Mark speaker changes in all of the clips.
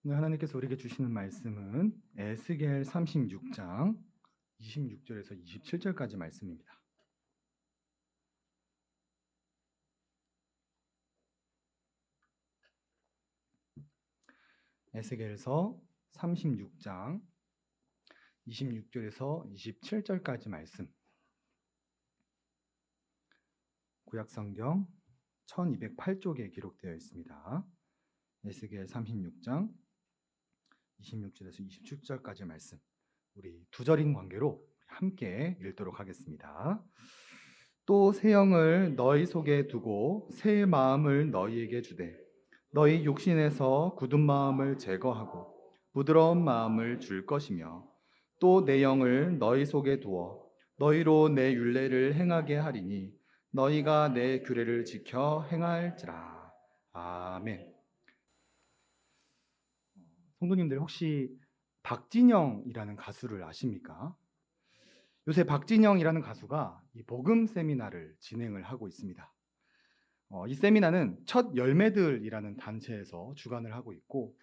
Speaker 1: 오늘 하나님께서 우리에게 주시는 말씀은 에스겔 36장 26절에서 27절까지 말씀입니다. 에스겔서 36장 26절에서 27절까지 말씀. 구약성경 1208쪽에 기록되어 있습니다. 에스겔 36장 26절에서 27절까지 말씀. 우리 두 절인 관계로 함께 읽도록 하겠습니다. 또 새 영을 너희 속에 두고 새 마음을 너희에게 주되 너희 육신에서 굳은 마음을 제거하고 부드러운 마음을 줄 것이며 또 내 영을 너희 속에 두어 너희로 내 율례를 행하게 하리니 너희가 내 규례를 지켜 행할지라. 아멘. 성도님들 혹시 박진영이라는 가수를 아십니까? 요새 박진영이라는 가수가 이 복음 세미나를 진행을 하고 있습니다. 이 세미나는 첫 열매들이라는 단체에서 주관을 하고 있고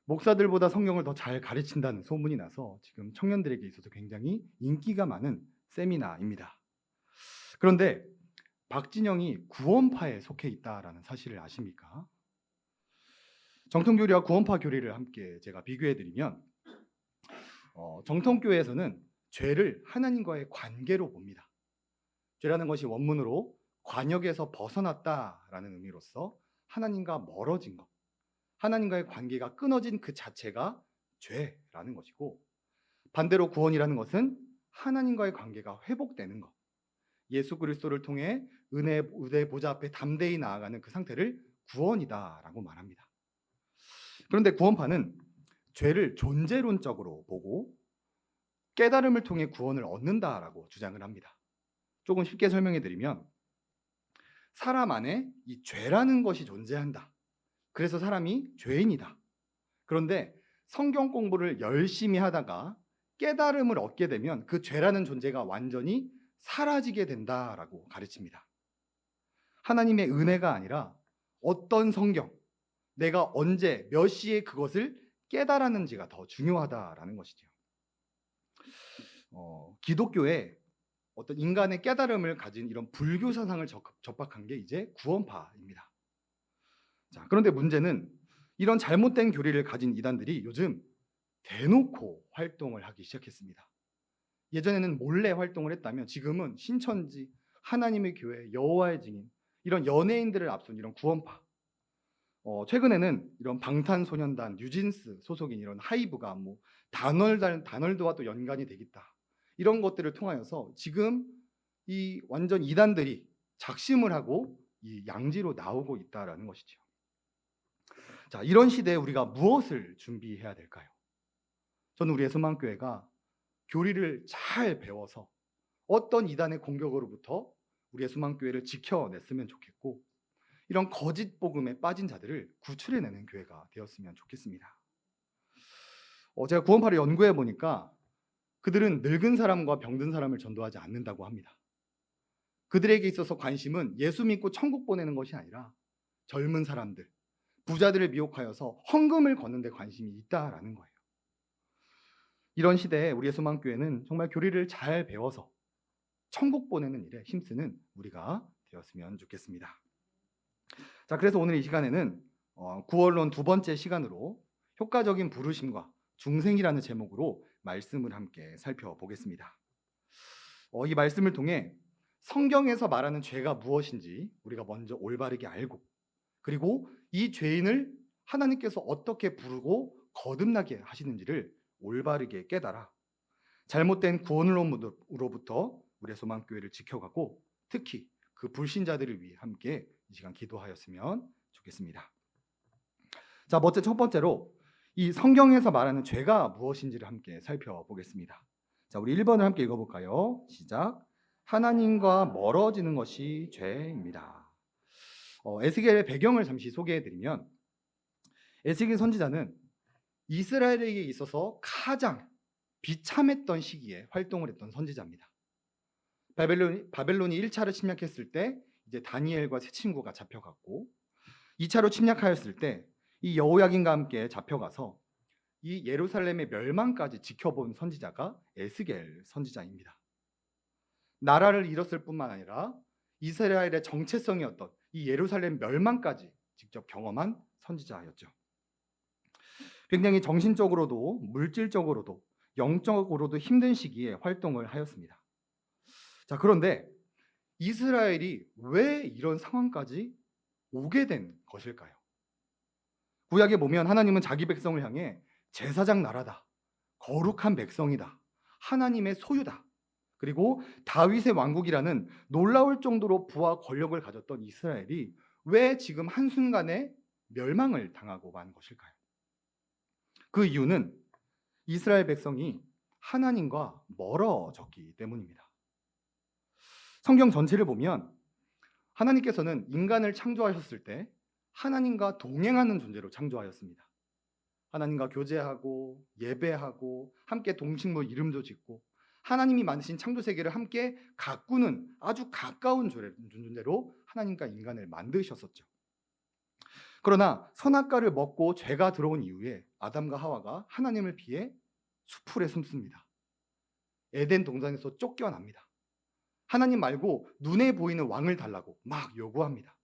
Speaker 1: 목사들보다 성경을 더 잘 가르친다는 소문이 나서 지금 청년들에게 있어서 굉장히 인기가 많은 세미나입니다. 그런데 박진영이 구원파에 속해 있다라는 사실을 아십니까? 정통교리와 구원파 교리를 함께 제가 비교해드리면 정통교회에서는 죄를 하나님과의 관계로 봅니다. 죄라는 것이 원문으로 관역에서 벗어났다라는 의미로서 하나님과 멀어진 것, 하나님과의 관계가 끊어진 그 자체가 죄라는 것이고, 반대로 구원이라는 것은 하나님과의 관계가 회복되는 것, 예수 그리스도를 통해 은혜 보좌 앞에 담대히 나아가는 그 상태를 구원이다라고 말합니다. 그런데 구원파는 죄를 존재론적으로 보고 깨달음을 통해 구원을 얻는다라고 주장을 합니다. 조금 쉽게 설명해 드리면 사람 안에 이 죄라는 것이 존재한다. 그래서 사람이 죄인이다. 그런데 성경 공부를 열심히 하다가 깨달음을 얻게 되면 그 죄라는 존재가 완전히 사라지게 된다라고 가르칩니다. 하나님의 은혜가 아니라 어떤 성경, 내가 언제 몇 시에 그것을 깨달았는지가 더 중요하다라는 것이죠. 기독교에 어떤 인간의 깨달음을 가진 이런 불교 사상을 접박한 게 이제 구원파입니다. 자, 그런데 문제는 이런 잘못된 교리를 가진 이단들이 요즘 대놓고 활동을 하기 시작했습니다. 예전에는 몰래 활동을 했다면 지금은 신천지, 하나님의 교회, 여호와의 증인, 이런 연예인들을 앞둔 이런 구원파, 최근에는 이런 방탄소년단, 뉴진스 소속인 이런 하이브가 뭐 다널드와 또 연관이 되겠다. 이런 것들을 통하여서 지금 이 완전 이단들이 작심을 하고 이 양지로 나오고 있다라는 것이죠. 자, 이런 시대에 우리가 무엇을 준비해야 될까요? 저는 우리 예수만교회가 교리를 잘 배워서 어떤 이단의 공격으로부터 우리 예수만교회를 지켜냈으면 좋겠고, 이런 거짓 복음에 빠진 자들을 구출해내는 교회가 되었으면 좋겠습니다. 제가 구원파를 연구해 보니까 그들은 늙은 사람과 병든 사람을 전도하지 않는다고 합니다. 그들에게 있어서 관심은 예수 믿고 천국 보내는 것이 아니라 젊은 사람들, 부자들을 미혹하여서 헌금을 걷는 데 관심이 있다라는 거예요. 이런 시대에 우리 예수만교회는 정말 교리를 잘 배워서 천국 보내는 일에 힘쓰는 우리가 되었으면 좋겠습니다. 자, 그래서 오늘 이 시간에는 구원론 두 번째 시간으로 효과적인 부르심과 중생이라는 제목으로 말씀을 함께 살펴보겠습니다. 이 말씀을 통해 성경에서 말하는 죄가 무엇인지 우리가 먼저 올바르게 알고, 그리고 이 죄인을 하나님께서 어떻게 부르고 거듭나게 하시는지를 올바르게 깨달아 잘못된 구원론으로부터 우리의 소망교회를 지켜가고, 특히 그 불신자들을 위해 함께 이 시간 기도하였으면 좋겠습니다. 자, 첫 번째로 이 성경에서 말하는 죄가 무엇인지를 함께 살펴보겠습니다. 자, 우리 1번을 함께 읽어볼까요? 시작. 하나님과 멀어지는 것이 죄입니다. 에스겔의 배경을 잠시 소개해드리면, 에스겔 선지자는 이스라엘에게 있어서 가장 비참했던 시기에 활동을 했던 선지자입니다. 바벨론이 1차로 침략했을 때 이제 다니엘과 세 친구가 잡혀갔고, 2차로 침략하였을 때 이 여호야긴과 함께 잡혀가서 이 예루살렘의 멸망까지 지켜본 선지자가 에스겔 선지자입니다. 나라를 잃었을 뿐만 아니라 이스라엘의 정체성이었던 이 예루살렘 멸망까지 직접 경험한 선지자였죠. 굉장히 정신적으로도 물질적으로도 영적으로도 힘든 시기에 활동을 하였습니다. 자, 그런데 이스라엘이 왜 이런 상황까지 오게 된 것일까요? 구약에 보면 하나님은 자기 백성을 향해 제사장 나라다, 거룩한 백성이다, 하나님의 소유다, 그리고 다윗의 왕국이라는 놀라울 정도로 부와 권력을 가졌던 이스라엘이 왜 지금 한순간에 멸망을 당하고 만 것일까요? 그 이유는 이스라엘 백성이 하나님과 멀어졌기 때문입니다. 성경 전체를 보면 하나님께서는 인간을 창조하셨을 때 하나님과 동행하는 존재로 창조하였습니다. 하나님과 교제하고 예배하고 함께 동식물 이름도 짓고 하나님이 만드신 창조 세계를 함께 가꾸는 아주 가까운 존재로 하나님과 인간을 만드셨었죠. 그러나 선악과를 먹고 죄가 들어온 이후에 아담과 하와가 하나님을 피해 수풀에 숨습니다. 에덴 동산에서 쫓겨납니다. 하나님 말고 눈에 보이는 왕을 달라고 막 요구합니다.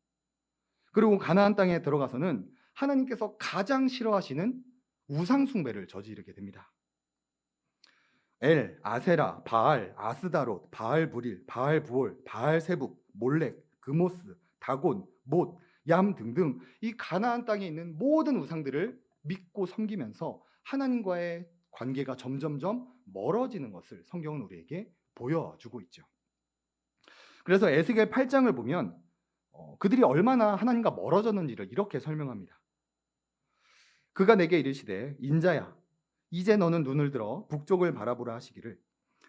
Speaker 1: 그리고 가나안 땅에 들어가서는 하나님께서 가장 싫어하시는 우상 숭배를 저지르게 됩니다. 엘, 아세라, 바알, 아스다롯, 바알 브릴, 바알 부올, 바알 세북, 몰렉, 그모스, 다곤, 못, 얌 등등 이 가나안 땅에 있는 모든 우상들을 믿고 섬기면서 하나님과의 관계가 점점점 멀어지는 것을 성경은 우리에게 보여주고 있죠. 그래서 에스겔 8장을 보면 그들이 얼마나 하나님과 멀어졌는지를 이렇게 설명합니다. 그가 내게 이르시되 인자야 이제 너는 눈을 들어 북쪽을 바라보라 하시기를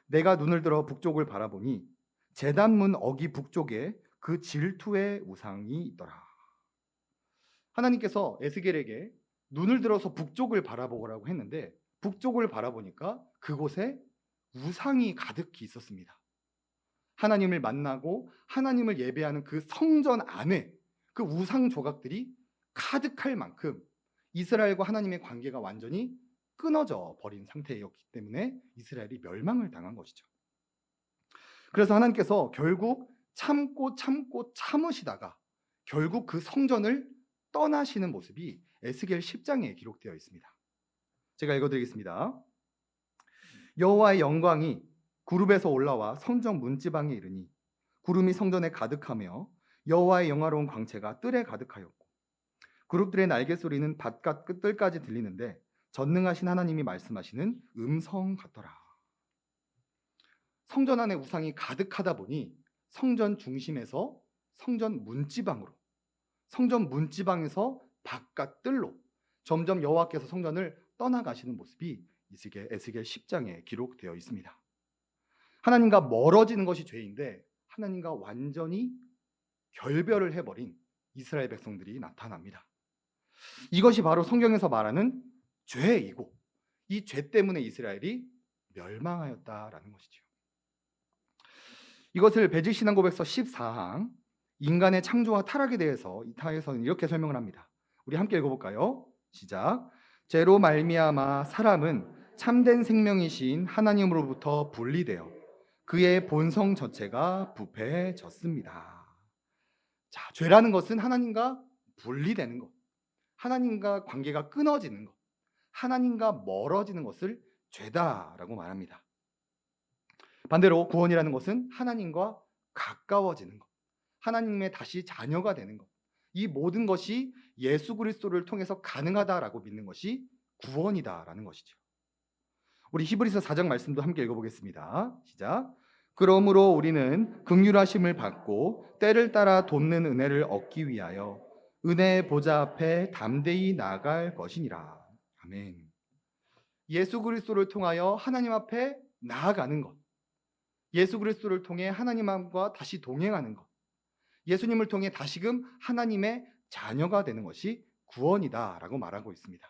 Speaker 1: 내가 눈을 들어 북쪽을 바라보니 제단문 어기 북쪽에 그 질투의 우상이 있더라. 하나님께서 에스겔에게 눈을 들어서 북쪽을 바라보라고 했는데 북쪽을 바라보니까 그곳에 우상이 가득히 있었습니다. 하나님을 만나고 하나님을 예배하는 그 성전 안에 그 우상 조각들이 가득할 만큼 이스라엘과 하나님의 관계가 완전히 끊어져 버린 상태였기 때문에 이스라엘이 멸망을 당한 것이죠. 그래서 하나님께서 결국 참고 참으시다가 결국 그 성전을 떠나시는 모습이 에스겔 10장에 기록되어 있습니다. 제가 읽어드리겠습니다. 여호와의 영광이 구룹에서 올라와 성전 문지방에 이르니 구름이 성전에 가득하며 여호와의 영화로운 광채가 뜰에 가득하였고 그룹들의 날개 소리는 바깥 끝들까지 들리는데 전능하신 하나님이 말씀하시는 음성 같더라. 성전 안에 우상이 가득하다 보니 성전 중심에서 성전 문지방으로, 성전 문지방에서 바깥 뜰로 점점 여호와께서 성전을 떠나가시는 모습이 에스겔 10장에 기록되어 있습니다. 하나님과 멀어지는 것이 죄인데 하나님과 완전히 결별을 해버린 이스라엘 백성들이 나타납니다. 이것이 바로 성경에서 말하는 죄이고 이 죄 때문에 이스라엘이 멸망하였다라는 것이죠. 이것을 배직신앙고백서 14항 인간의 창조와 타락에 대해서 이 타에서는 이렇게 설명을 합니다. 우리 함께 읽어볼까요? 시작. 죄로 말미암아 사람은 참된 생명이신 하나님으로부터 분리되어 그의 본성 자체가 부패해졌습니다. 자, 죄라는 것은 하나님과 분리되는 것, 하나님과 관계가 끊어지는 것, 하나님과 멀어지는 것을 죄다라고 말합니다. 반대로 구원이라는 것은 하나님과 가까워지는 것, 하나님의 다시 자녀가 되는 것, 이 모든 것이 예수 그리스도를 통해서 가능하다라고 믿는 것이 구원이다라는 것이죠. 우리 히브리서 4장 말씀도 함께 읽어보겠습니다. 시작. 그러므로 우리는 긍휼하심을 받고 때를 따라 돕는 은혜를 얻기 위하여 은혜의 보좌 앞에 담대히 나아갈 것이니라. 아멘. 예수 그리스도를 통하여 하나님 앞에 나아가는 것, 예수 그리스도를 통해 하나님과 다시 동행하는 것, 예수님을 통해 다시금 하나님의 자녀가 되는 것이 구원이다라고 말하고 있습니다.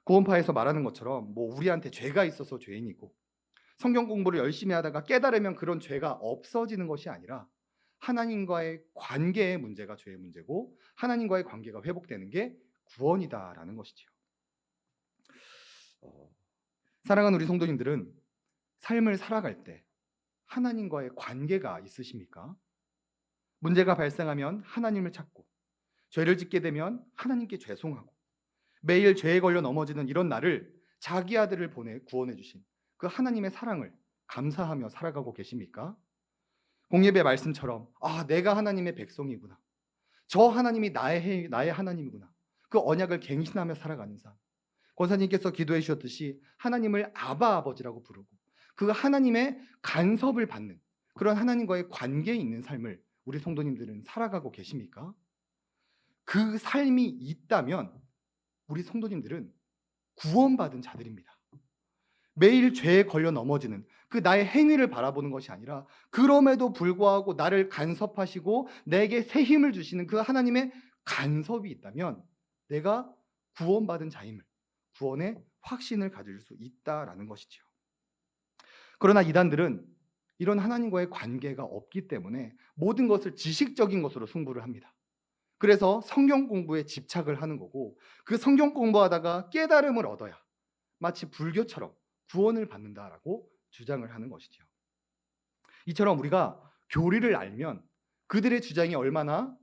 Speaker 1: 구원파에서 말하는 것처럼 우리한테 죄가 있어서 죄인이고 성경 공부를 열심히 하다가 깨달으면 그런 죄가 없어지는 것이 아니라 하나님과의 관계의 문제가 죄의 문제고 하나님과의 관계가 회복되는 게 구원이다라는 것이죠. 사랑하는 우리 성도님들은 삶을 살아갈 때 하나님과의 관계가 있으십니까? 문제가 발생하면 하나님을 찾고, 죄를 짓게 되면 하나님께 죄송하고, 매일 죄에 걸려 넘어지는 이런 나를 자기 아들을 보내 구원해 주신 그 하나님의 사랑을 감사하며 살아가고 계십니까? 공예배 말씀처럼 내가 하나님의 백성이구나. 저 하나님이 나의 하나님이구나. 그 언약을 갱신하며 살아가는 삶. 권사님께서 기도해 주셨듯이 하나님을 아바 아버지라고 부르고 그 하나님의 간섭을 받는 그런 하나님과의 관계에 있는 삶을 우리 성도님들은 살아가고 계십니까? 그 삶이 있다면 우리 성도님들은 구원받은 자들입니다. 매일 죄에 걸려 넘어지는 그 나의 행위를 바라보는 것이 아니라 그럼에도 불구하고 나를 간섭하시고 내게 새 힘을 주시는 그 하나님의 간섭이 있다면 내가 구원받은 자임을, 구원의 확신을 가질 수 있다라는 것이죠. 그러나 이단들은 이런 하나님과의 관계가 없기 때문에 모든 것을 지식적인 것으로 승부를 합니다. 그래서 성경 공부에 집착을 하는 거고, 그 성경 공부하다가 깨달음을 얻어야 마치 불교처럼 구원을 받는다라고 주장을 하는 것이죠. 이처럼 우리가 교리를 알면 그들의 주장이 얼마나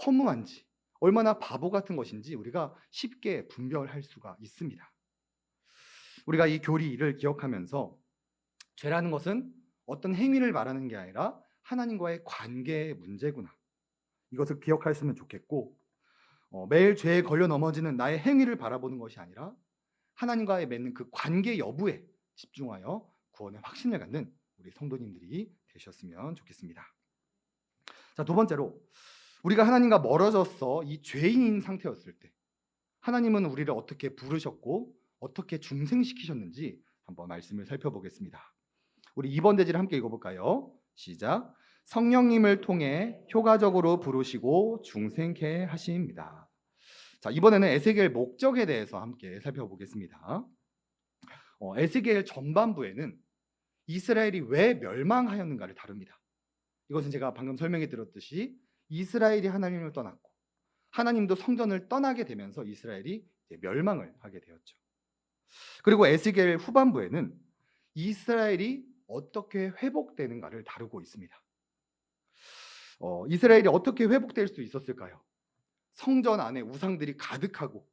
Speaker 1: 허무한지, 얼마나 바보 같은 것인지 우리가 쉽게 분별할 수가 있습니다. 우리가 이 교리를 기억하면서 죄라는 것은 어떤 행위를 말하는 게 아니라 하나님과의 관계의 문제구나, 이것을 기억했으면 좋겠고, 매일 죄에 걸려 넘어지는 나의 행위를 바라보는 것이 아니라 하나님과의 맺는 그 관계 여부에 집중하여 구원의 확신을 갖는 우리 성도님들이 되셨으면 좋겠습니다. 자, 두 번째로 우리가 하나님과 멀어져서 이 죄인인 상태였을 때 하나님은 우리를 어떻게 부르셨고 어떻게 중생시키셨는지 한번 말씀을 살펴보겠습니다. 우리 2번 대지를 함께 읽어볼까요? 시작. 성령님을 통해 효과적으로 부르시고 중생케 하십니다. 자, 이번에는 에스겔 목적에 대해서 함께 살펴보겠습니다. 에스겔 전반부에는 이스라엘이 왜 멸망하였는가를 다룹니다. 이것은 제가 방금 설명해 드렸듯이 이스라엘이 하나님을 떠났고 하나님도 성전을 떠나게 되면서 이스라엘이 멸망을 하게 되었죠. 그리고 에스겔 후반부에는 이스라엘이 어떻게 회복되는가를 다루고 있습니다. 이스라엘이 어떻게 회복될 수 있었을까요? 성전 안에 우상들이 가득하고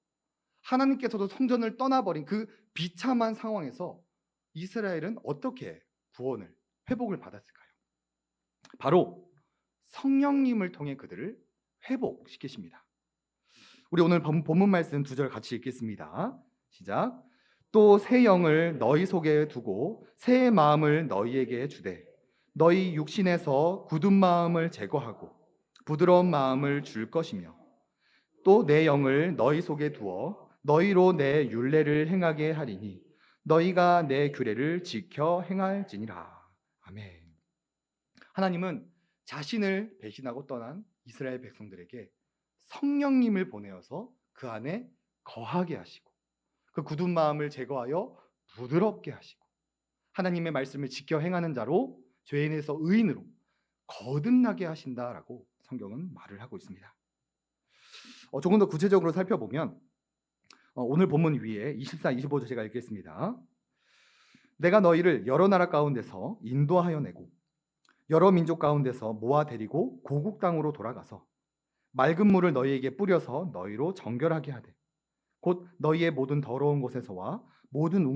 Speaker 1: 하나님께서도 성전을 떠나버린 그 비참한 상황에서 이스라엘은 어떻게 구원을, 회복을 받았을까요? 바로 성령님을 통해 그들을 회복시키십니다. 우리 오늘 본문 말씀 2절 같이 읽겠습니다. 시작. 또 새 영을 너희 속에 두고 새 마음을 너희에게 주되 너희 육신에서 굳은 마음을 제거하고 부드러운 마음을 줄 것이며 또 내 영을 너희 속에 두어 너희로 내 율례를 행하게 하리니 너희가 내 규례를 지켜 행할지니라. 아멘. 하나님은 자신을 배신하고 떠난 이스라엘 백성들에게 성령님을 보내어서 그 안에 거하게 하시고 그 굳은 마음을 제거하여 부드럽게 하시고 하나님의 말씀을 지켜 행하는 자로 죄인에서 의인으로 거듭나게 하신다라고 성경은 말을 하고 있습니다. 조금 더 구체적으로 살펴보면 오늘 본문 위에 24, 25절 제가 읽겠습니다. 내가 너희를 여러 나라 가운데서 인도하여 내고 여러 민족 가운데서 모아 데리고 고국 땅으로 돌아가서 맑은 물을 너희에게 뿌려서 너희로 정결하게 하되 곧 너희의 모든 더러운 곳에서와 모든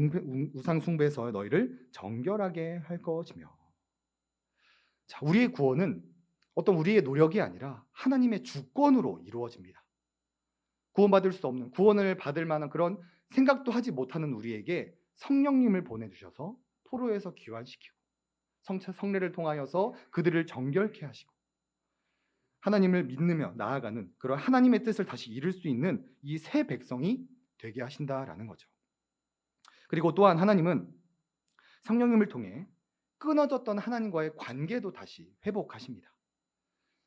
Speaker 1: 우상 숭배에서 너희를 정결하게 할 것이며. 자, 우리의 구원은 어떤 우리의 노력이 아니라 하나님의 주권으로 이루어집니다. 구원받을 수 없는, 구원을 받을 만한 그런 생각도 하지 못하는 우리에게 성령님을 보내주셔서 포로에서 귀환시키고 성례를 통하여서 그들을 정결케 하시고 하나님을 믿으며 나아가는 그런 하나님의 뜻을 다시 이룰 수 있는 이 새 백성이 되게 하신다라는 거죠. 그리고 또한 하나님은 성령님을 통해 끊어졌던 하나님과의 관계도 다시 회복하십니다.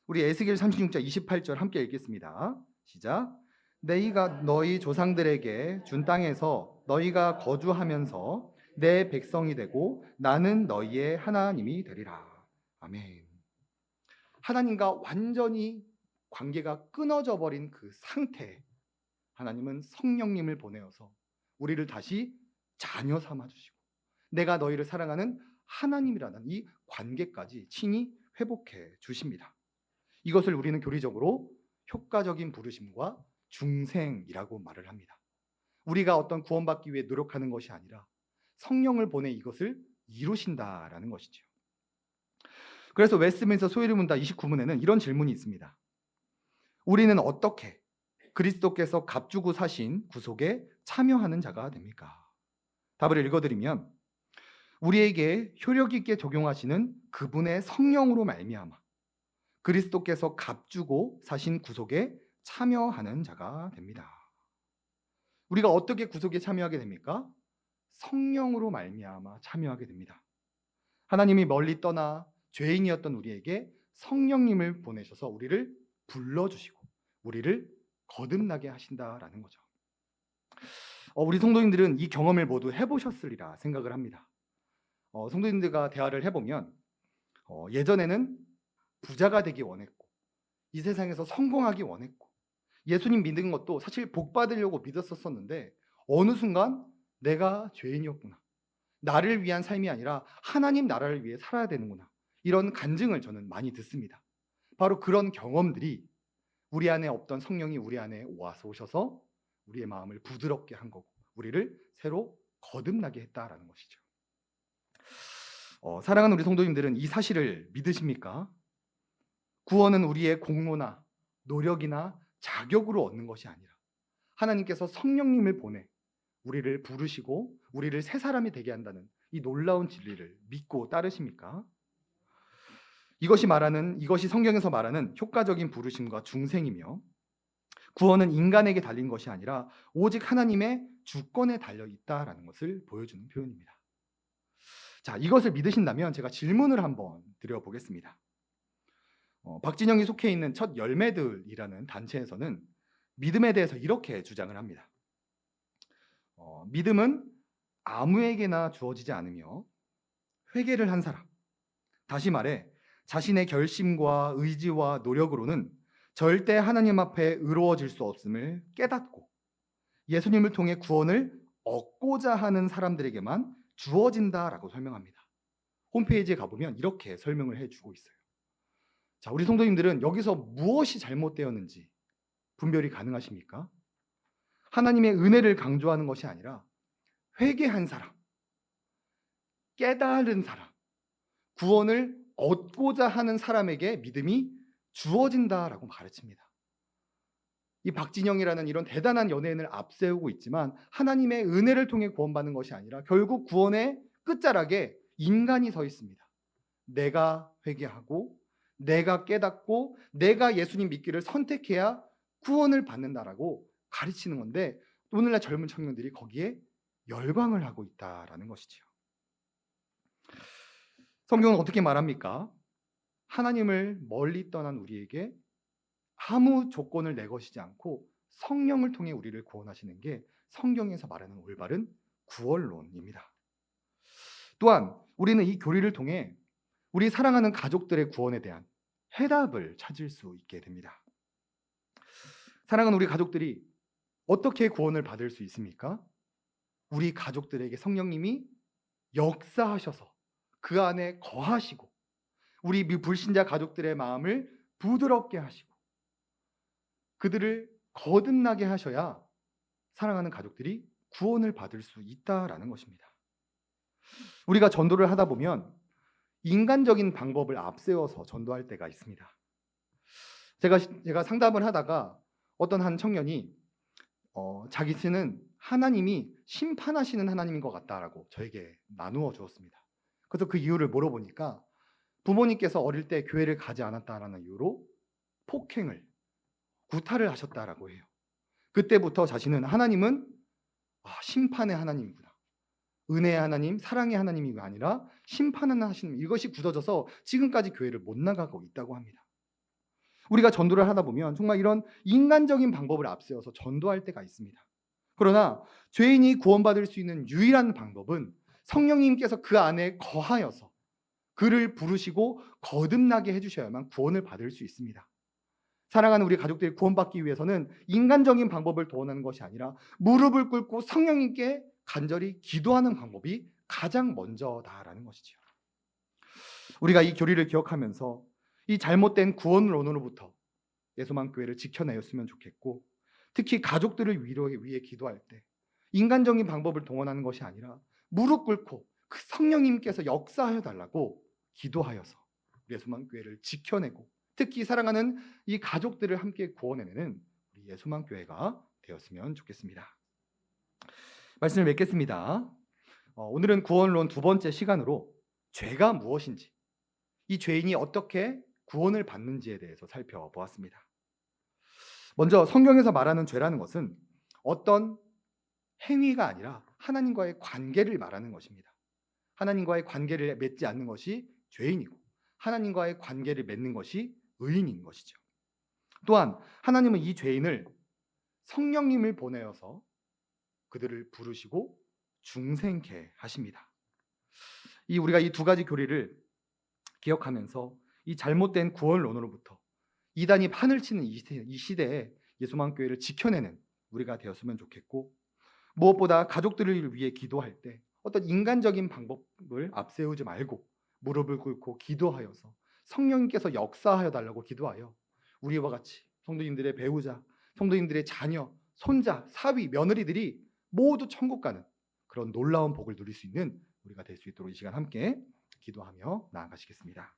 Speaker 1: 우리 에스겔 36장 28절 함께 읽겠습니다. 시작. 내가 너희 조상들에게 준 땅에서 너희가 거주하면서 내 백성이 되고 나는 너희의 하나님이 되리라. 아멘. 하나님과 완전히 관계가 끊어져 버린 그 상태에 하나님은 성령님을 보내어서 우리를 다시 자녀 삼아 주시고 내가 너희를 사랑하는 하나님이라는 이 관계까지 친히 회복해 주십니다. 이것을 우리는 교리적으로 효과적인 부르심과 중생이라고 말을 합니다. 우리가 어떤 구원받기 위해 노력하는 것이 아니라 성령을 보내 이것을 이루신다라는 것이죠. 그래서 웨스트민스터 소요리 문답 29문에는 이런 질문이 있습니다. 우리는 어떻게 그리스도께서 값주고 사신 구속에 참여하는 자가 됩니까? 답을 읽어드리면 우리에게 효력 있게 적용하시는 그분의 성령으로 말미암아 그리스도께서 값주고 사신 구속에 참여하는 자가 됩니다. 우리가 어떻게 구속에 참여하게 됩니까? 성령으로 말미암아 참여하게 됩니다. 하나님이 멀리 떠나 죄인이었던 우리에게 성령님을 보내셔서 우리를 불러주시고 우리를 거듭나게 하신다라는 거죠. 우리 성도님들은 이 경험을 모두 해보셨으리라 생각을 합니다. 성도님들과 대화를 해보면 예전에는 부자가 되기 원했고 이 세상에서 성공하기 원했고 예수님 믿는 것도 사실 복 받으려고 믿었었는데 어느 순간 내가 죄인이었구나. 나를 위한 삶이 아니라 하나님 나라를 위해 살아야 되는구나. 이런 간증을 저는 많이 듣습니다. 바로 그런 경험들이 우리 안에 없던 성령이 우리 안에 와서 오셔서 우리의 마음을 부드럽게 한 거고 우리를 새로 거듭나게 했다라는 것이죠. 사랑하는 우리 성도님들은 이 사실을 믿으십니까? 구원은 우리의 공로나 노력이나 자격으로 얻는 것이 아니라 하나님께서 성령님을 보내 우리를 부르시고 우리를 새 사람이 되게 한다는 이 놀라운 진리를 믿고 따르십니까? 이것이 성경에서 말하는 효과적인 부르심과 중생이며 구원은 인간에게 달린 것이 아니라 오직 하나님의 주권에 달려 있다라는 것을 보여주는 표현입니다. 자, 이것을 믿으신다면 제가 질문을 한번 드려보겠습니다. 박진영이 속해 있는 첫 열매들이라는 단체에서는 믿음에 대해서 이렇게 주장을 합니다. 믿음은 아무에게나 주어지지 않으며 회개를 한 사람, 다시 말해 자신의 결심과 의지와 노력으로는 절대 하나님 앞에 의로워질 수 없음을 깨닫고 예수님을 통해 구원을 얻고자 하는 사람들에게만 주어진다라고 설명합니다. 홈페이지에 가보면 이렇게 설명을 해주고 있어요. 자, 우리 성도님들은 여기서 무엇이 잘못되었는지 분별이 가능하십니까? 하나님의 은혜를 강조하는 것이 아니라 회개한 사람, 깨달은 사람, 구원을 얻고자 하는 사람에게 믿음이 주어진다라고 가르칩니다. 이 박진영이라는 이런 대단한 연예인을 앞세우고 있지만 하나님의 은혜를 통해 구원받는 것이 아니라 결국 구원의 끝자락에 인간이 서 있습니다. 내가 회개하고 내가 깨닫고 내가 예수님 믿기를 선택해야 구원을 받는다라고 가르치는 건데 오늘날 젊은 청년들이 거기에 열광을 하고 있다라는 것이죠. 성경은 어떻게 말합니까? 하나님을 멀리 떠난 우리에게 아무 조건을 내것이지 않고 성령을 통해 우리를 구원하시는 게 성경에서 말하는 올바른 구원론입니다. 또한 우리는 이 교리를 통해 우리 사랑하는 가족들의 구원에 대한 해답을 찾을 수 있게 됩니다. 사랑하는 우리 가족들이 어떻게 구원을 받을 수 있습니까? 우리 가족들에게 성령님이 역사하셔서 그 안에 거하시고 우리 불신자 가족들의 마음을 부드럽게 하시고 그들을 거듭나게 하셔야 사랑하는 가족들이 구원을 받을 수 있다라는 것입니다. 우리가 전도를 하다 보면 인간적인 방법을 앞세워서 전도할 때가 있습니다. 제가 상담을 하다가 어떤 한 청년이 자기는 하나님이 심판하시는 하나님인 것 같다라고 저에게 나누어 주었습니다. 그래서 그 이유를 물어보니까 부모님께서 어릴 때 교회를 가지 않았다라는 이유로 폭행을, 구타를 하셨다라고 해요. 그때부터 자신은 하나님은 심판의 하나님이구나. 은혜의 하나님, 사랑의 하나님이 아니라 심판하는 하시는 이것이 굳어져서 지금까지 교회를 못 나가고 있다고 합니다. 우리가 전도를 하다 보면 정말 이런 인간적인 방법을 앞세워서 전도할 때가 있습니다. 그러나 죄인이 구원받을 수 있는 유일한 방법은 성령님께서 그 안에 거하여서 그를 부르시고 거듭나게 해주셔야만 구원을 받을 수 있습니다. 사랑하는 우리 가족들이 구원받기 위해서는 인간적인 방법을 도원하는 것이 아니라 무릎을 꿇고 성령님께 간절히 기도하는 방법이 가장 먼저다라는 것이지요. 우리가 이 교리를 기억하면서 이 잘못된 구원론으로부터 예수만교회를 지켜내었으면 좋겠고, 특히 가족들을 위해 기도할 때 인간적인 방법을 동원하는 것이 아니라 무릎 꿇고 그 성령님께서 역사하여 달라고 기도하여서 예수만교회를 지켜내고, 특히 사랑하는 이 가족들을 함께 구원해내는 우리 예수만교회가 되었으면 좋겠습니다. 말씀을 맺겠습니다. 오늘은 구원론 두 번째 시간으로 죄가 무엇인지, 이 죄인이 어떻게 구원을 받는지에 대해서 살펴보았습니다. 먼저 성경에서 말하는 죄라는 것은 어떤 행위가 아니라 하나님과의 관계를 말하는 것입니다. 하나님과의 관계를 맺지 않는 것이 죄인이고, 하나님과의 관계를 맺는 것이 의인인 것이죠. 또한 하나님은 이 죄인을 성령님을 보내어서 그들을 부르시고 중생케 하십니다. 우리가 이 두 가지 교리를 기억하면서 이 잘못된 구원론으로부터 이단이 판을 치는 이 시대에 예수만교회를 지켜내는 우리가 되었으면 좋겠고, 무엇보다 가족들을 위해 기도할 때 어떤 인간적인 방법을 앞세우지 말고 무릎을 꿇고 기도하여서 성령님께서 역사하여 달라고 기도하여 우리와 같이 성도님들의 배우자, 성도님들의 자녀, 손자, 사위, 며느리들이 모두 천국 가는 그런 놀라운 복을 누릴 수 있는 우리가 될 수 있도록 이 시간 함께 기도하며 나아가시겠습니다.